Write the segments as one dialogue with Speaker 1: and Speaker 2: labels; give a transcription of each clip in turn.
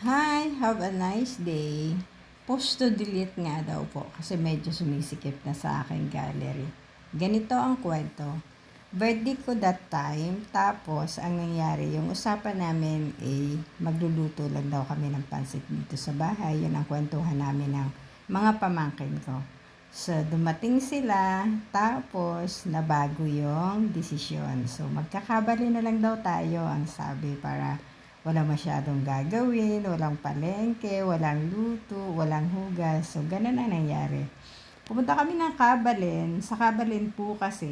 Speaker 1: Hi, have a nice day. Post to delete nga daw po kasi medyo sumisikip na sa aking gallery. Ganito ang kwento. Birthday ko that time, tapos ang nangyari, yung usapan namin magluluto lang daw kami ng pansit dito sa bahay. Yun ang kwentuhan namin ng mga pamangkin ko. So, dumating sila, tapos nabago yung desisyon. So, magkakabali na lang daw tayo, ang sabi, para wala masyadong gagawin, walang palengke, walang luto, walang hugas. So, ganun ang nangyari. Pumunta kami ng Kabalin. Sa Kabalin po kasi,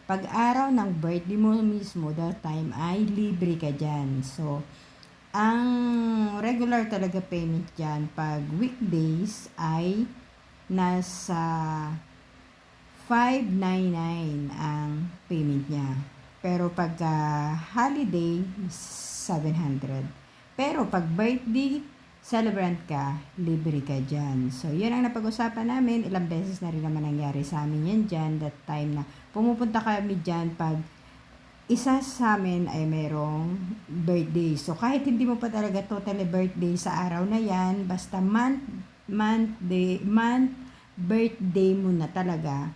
Speaker 1: pag araw ng birthday mo mismo, that time ay libre ka dyan. So, ang regular talaga payment dyan, pag weekdays ay nasa 599 ang payment niya. Pero pag holiday, 700. Pero pag birthday celebrant ka, libre ka dyan. So, yun ang napag-usapan namin. Ilang beses na rin naman nangyari sa amin yan dyan. That time na pumupunta kami dyan pag isa sa amin ay merong birthday. So, kahit hindi mo pa talaga totally birthday sa araw na yan, basta month, birthday mo na talaga,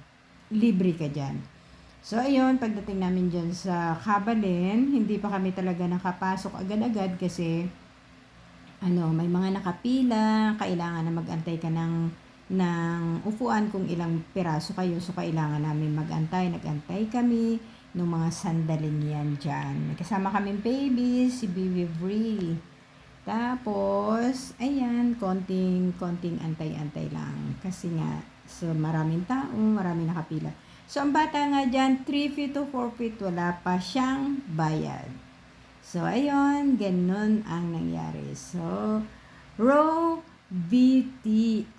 Speaker 1: libre ka dyan. So, ayun, pagdating namin dyan sa Kabalin, hindi pa kami talaga nakapasok agad-agad kasi may mga nakapila, kailangan na mag-antay ka ng upuan kung ilang piraso kayo. So, kailangan namin mag-antay. Nag-antay kami ng mga sandaling yan dyan. Kasama kaming baby, si Bibi Bree. Tapos, ayan, konting antay-antay lang. Kasi nga, so maraming tao, maraming nakapila. So, ang bata nga dyan, 3 feet to 4 feet, wala pa siyang bayad. So, ayun, ganun ang nangyari. So, row VTR.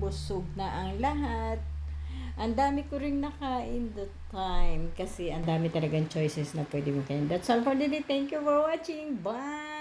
Speaker 1: Busog na ang lahat. Ang dami ko ring nakain that time kasi ang dami talagang choices na pwede mo kain. That's all for today. Thank you for watching. Bye!